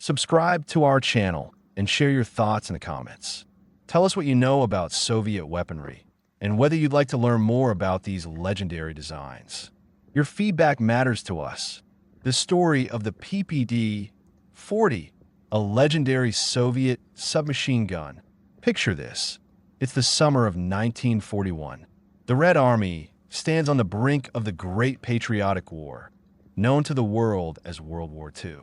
Subscribe to our channel and share your thoughts in the comments. Tell us what you know about Soviet weaponry and whether you'd like to learn more about these legendary designs. Your feedback matters to us. The story of the PPD-40, a legendary Soviet submachine gun. Picture this. It's the summer of 1941. The Red Army stands on the brink of the Great Patriotic War, known to the world as World War II.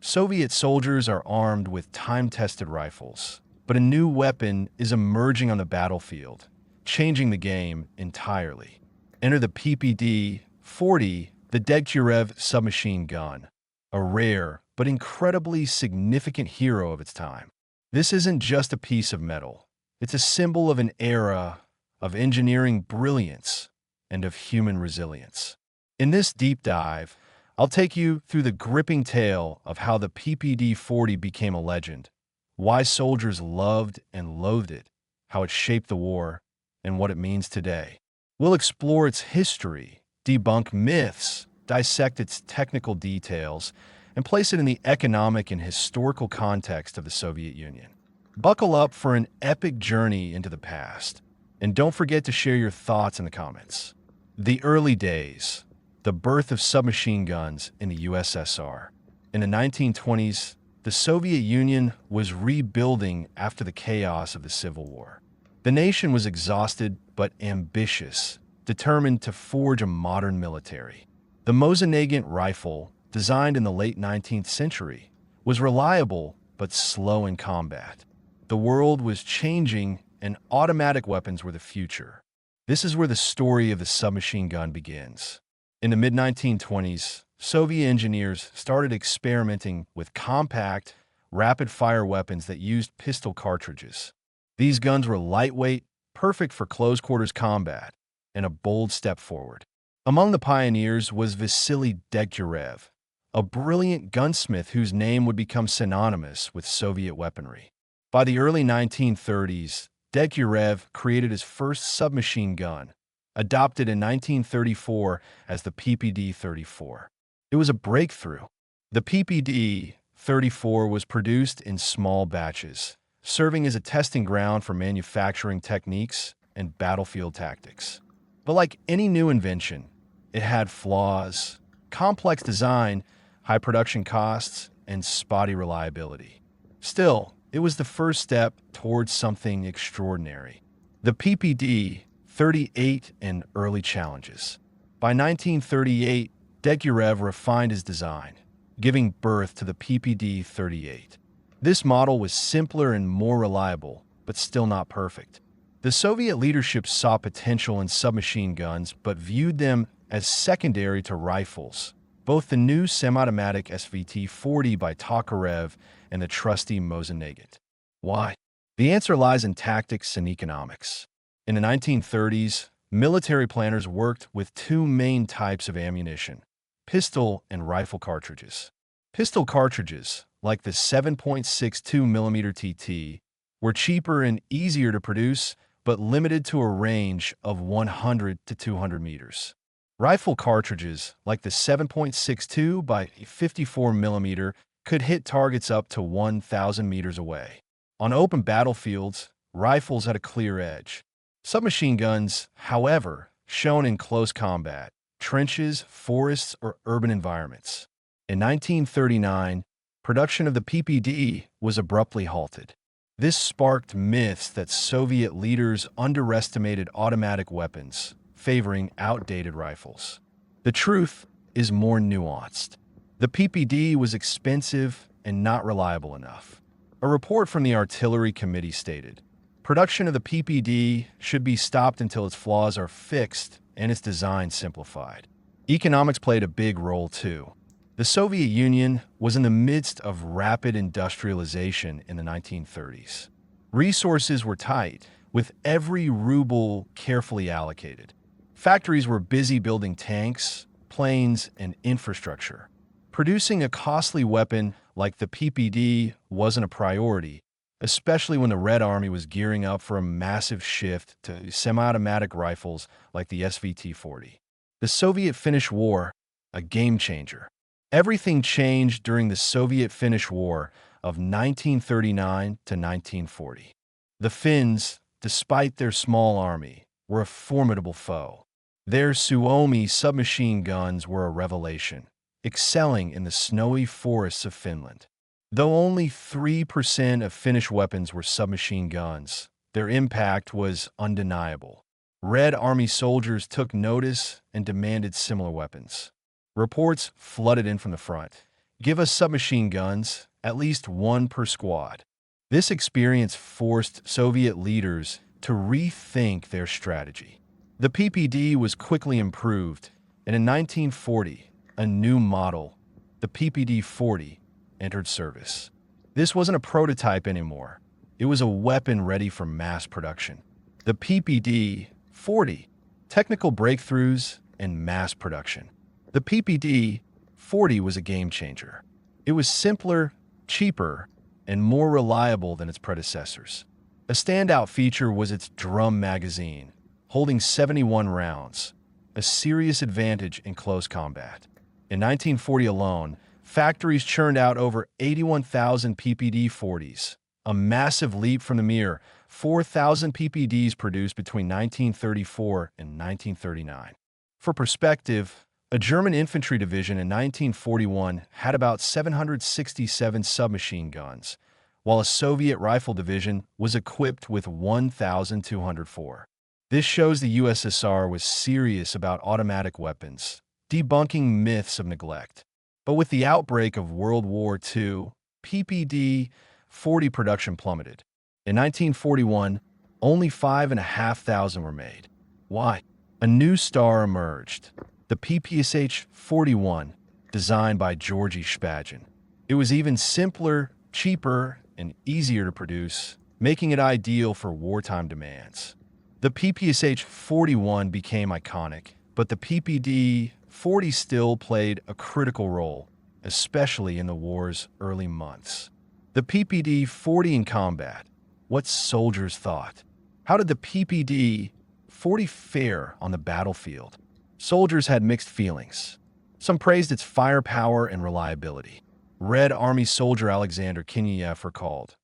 Soviet soldiers are armed with time-tested rifles, but a new weapon is emerging on the battlefield, changing the game entirely. Enter the PPD-40, the Degtyarev submachine gun, a rare but incredibly significant hero of its time. This isn't just a piece of metal. It's a symbol of an era of engineering brilliance and of human resilience. In this deep dive, I'll take you through the gripping tale of how the PPD-40 became a legend, why soldiers loved and loathed it, how it shaped the war, and what it means today. We'll explore its history, debunk myths, dissect its technical details, and place it in the economic and historical context of the Soviet Union. Buckle up for an epic journey into the past, and don't forget to share your thoughts in the comments. The early days, the birth of submachine guns in the USSR. In the 1920s, the Soviet Union was rebuilding after the chaos of the Civil War. The nation was exhausted but ambitious, determined to forge a modern military. The Mosin-Nagant rifle, designed in the late 19th century, was reliable but slow in combat. The world was changing and automatic weapons were the future. This is where the story of the submachine gun begins. In the mid-1920s, Soviet engineers started experimenting with compact, rapid-fire weapons that used pistol cartridges. These guns were lightweight, perfect for close-quarters combat, and a bold step forward. Among the pioneers was Vasily Degtyarev, a brilliant gunsmith whose name would become synonymous with Soviet weaponry. By the early 1930s, Degtyarev created his first submachine gun, adopted in 1934 as the PPD-34. It was a breakthrough. The PPD-34 was produced in small batches, serving as a testing ground for manufacturing techniques and battlefield tactics. But like any new invention, it had flaws, complex design, high production costs, and spotty reliability. Still, it was the first step towards something extraordinary. The PPD-38 and early challenges. By 1938, Degtyarev refined his design, giving birth to the PPD-38. This model was simpler and more reliable, but still not perfect. The Soviet leadership saw potential in submachine guns, but viewed them as secondary to rifles, both the new semi-automatic SVT-40 by Tokarev and the trusty Mosin-Nagant. Why? The answer lies in tactics and economics. In the 1930s, military planners worked with two main types of ammunition: pistol and rifle cartridges. Pistol cartridges, like the 7.62mm TT, were cheaper and easier to produce, but limited to a range of 100 to 200 meters. Rifle cartridges, like the 7.62 by 54mm, could hit targets up to 1,000 meters away. On open battlefields, rifles had a clear edge. Submachine guns, however, shone in close combat, trenches, forests, or urban environments. In 1939, production of the PPD was abruptly halted. This sparked myths that Soviet leaders underestimated automatic weapons, favoring outdated rifles. The truth is more nuanced. The PPD was expensive and not reliable enough. A report from the Artillery Committee stated, "Production of the PPD should be stopped until its flaws are fixed and its design simplified." Economics played a big role too. The Soviet Union was in the midst of rapid industrialization in the 1930s. Resources were tight, with every ruble carefully allocated. Factories were busy building tanks, planes, and infrastructure. Producing a costly weapon like the PPD wasn't a priority, especially when the Red Army was gearing up for a massive shift to semi-automatic rifles like the SVT-40. The Soviet-Finnish War, a game changer. Everything changed during the Soviet-Finnish War of 1939 to 1940. The Finns, despite their small army, were a formidable foe. Their Suomi submachine guns were a revelation, excelling in the snowy forests of Finland. Though only 3% of Finnish weapons were submachine guns, their impact was undeniable. Red Army soldiers took notice and demanded similar weapons. Reports flooded in from the front. "Give us submachine guns, at least one per squad." This experience forced Soviet leaders to rethink their strategy. The PPD was quickly improved, and in 1940, a new model, the PPD-40, entered service. This wasn't a prototype anymore. It was a weapon ready for mass production. The PPD-40, technical breakthroughs and mass production. The PPD-40 was a game changer. It was simpler, cheaper, and more reliable than its predecessors. A standout feature was its drum magazine, holding 71 rounds, a serious advantage in close combat. In 1940 alone, factories churned out over 81,000 PPD-40s, a massive leap from the mere 4,000 PPDs produced between 1934 and 1939. For perspective, a German infantry division in 1941 had about 767 submachine guns, while a Soviet rifle division was equipped with 1,204. This shows the USSR was serious about automatic weapons, debunking myths of neglect. But with the outbreak of World War II, PPD-40 production plummeted. In 1941, only 5,500 were made. Why? A new star emerged, the PPSH-41, designed by Georgy Shpagin. It was even simpler, cheaper, and easier to produce, making it ideal for wartime demands. The PPSH-41 became iconic, but the PPD-40 still played a critical role, especially in the war's early months. The PPD-40 in combat. What soldiers thought. How did the PPD-40 fare on the battlefield? Soldiers had mixed feelings. Some praised its firepower and reliability. Red Army soldier Alexander Kinyev recalled,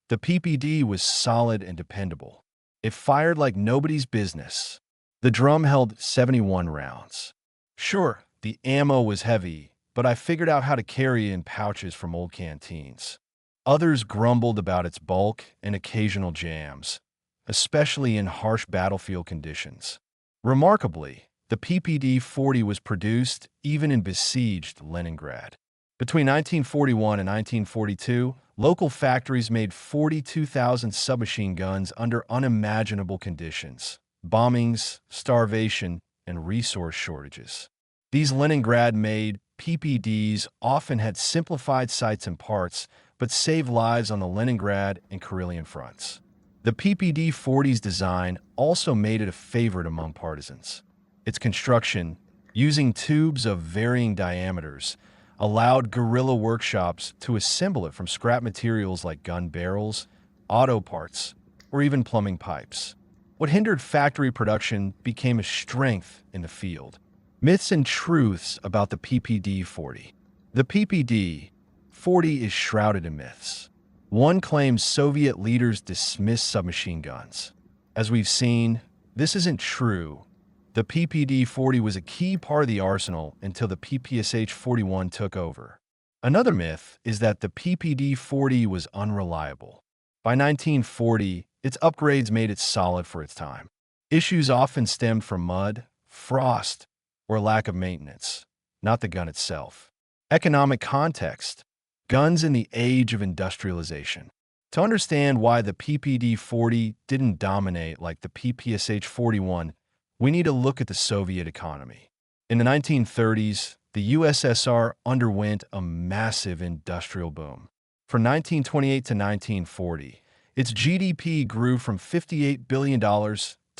"The PPD was solid and dependable. It fired like nobody's business. The drum held 71 rounds. Sure, the ammo was heavy, but I figured out how to carry it in pouches from old canteens." Others grumbled about its bulk and occasional jams, especially in harsh battlefield conditions. Remarkably, the PPD-40 was produced even in besieged Leningrad. Between 1941 and 1942, local factories made 42,000 submachine guns under unimaginable conditions: bombings, starvation, and resource shortages. These Leningrad-made PPDs often had simplified sights and parts, but saved lives on the Leningrad and Karelian fronts. The PPD-40's design also made it a favorite among partisans. Its construction, using tubes of varying diameters, allowed guerrilla workshops to assemble it from scrap materials like gun barrels, auto parts, or even plumbing pipes. What hindered factory production became a strength in the field. Myths and truths about the PPD-40. The PPD-40 is shrouded in myths. One claims Soviet leaders dismissed submachine guns. As we've seen, this isn't true. The PPD-40 was a key part of the arsenal until the PPSH-41 took over. Another myth is that the PPD-40 was unreliable. By 1940, its upgrades made it solid for its time. Issues often stemmed from mud, frost, or lack of maintenance, not the gun itself. Economic context. Guns in the age of industrialization. To understand why the PPD-40 didn't dominate like the PPSH-41, we need to look at the Soviet economy. In the 1930s, the USSR underwent a massive industrial boom. From 1928 to 1940, its GDP grew from $58 billion to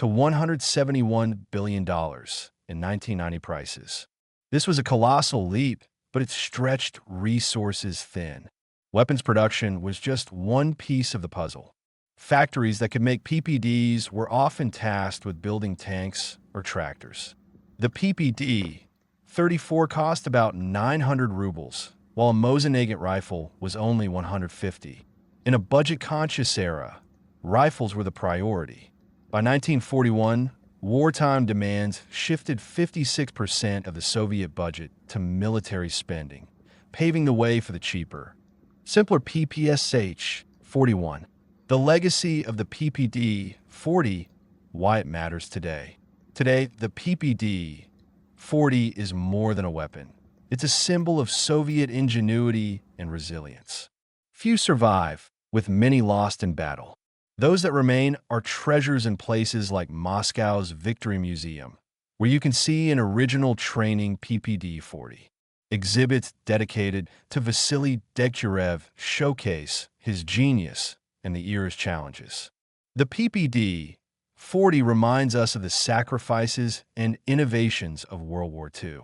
$171 billion in 1990 prices. This was a colossal leap, but it stretched resources thin. Weapons production was just one piece of the puzzle. Factories that could make PPDs were often tasked with building tanks or tractors. The PPD-40 PPD-34 cost about 900 rubles, while a Mosin-Nagant rifle was only 150. In a budget-conscious era, rifles were the priority. By 1941, wartime demands shifted 56% of the Soviet budget to military spending, paving the way for the cheaper, simpler PPSH-41. The legacy of the PPD-40, why it matters today. Today, the PPD-40 is more than a weapon. It's a symbol of Soviet ingenuity and resilience. Few survive, with many lost in battle. Those that remain are treasures in places like Moscow's Victory Museum, where you can see an original training PPD-40. Exhibits dedicated to Vasily Degtyarev showcase his genius and the era's challenges. The PPD-40 reminds us of the sacrifices and innovations of World War II.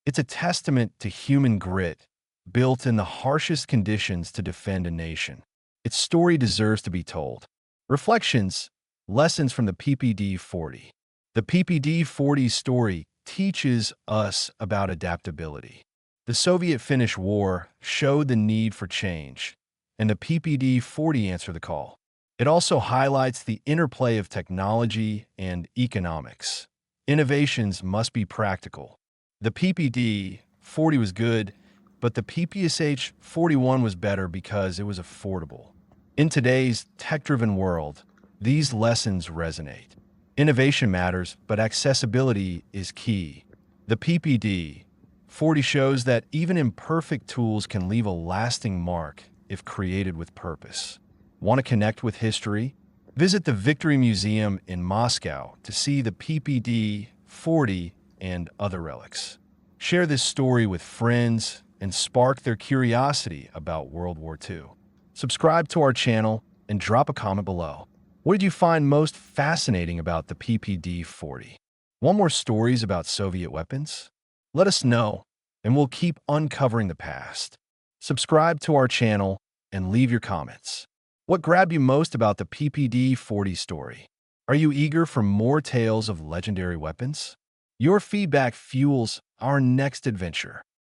It's a testament to human grit, built in the harshest conditions to defend a nation. Its story deserves to be told. Reflections, lessons from the PPD-40. The PPD-40 story teaches us about adaptability. The Soviet-Finnish War showed the need for change, and the PPD-40 answered the call. It also highlights the interplay of technology and economics. Innovations must be practical. The PPD-40 was good, but the PPSH-41 was better because it was affordable. In today's tech-driven world, these lessons resonate. Innovation matters, but accessibility is key. The PPD-40 shows that even imperfect tools can leave a lasting mark if created with purpose. Want to connect with history? Visit the Victory Museum in Moscow to see the PPD-40 and other relics. Share this story with friends and spark their curiosity about World War II. Subscribe to our channel and drop a comment below. What did you find most fascinating about the PPD-40? Want more stories about Soviet weapons? Let us know, and we'll keep uncovering the past. Subscribe to our channel and leave your comments. What grabbed you most about the PPD-40 story? Are you eager for more tales of legendary weapons? Your feedback fuels our next adventure.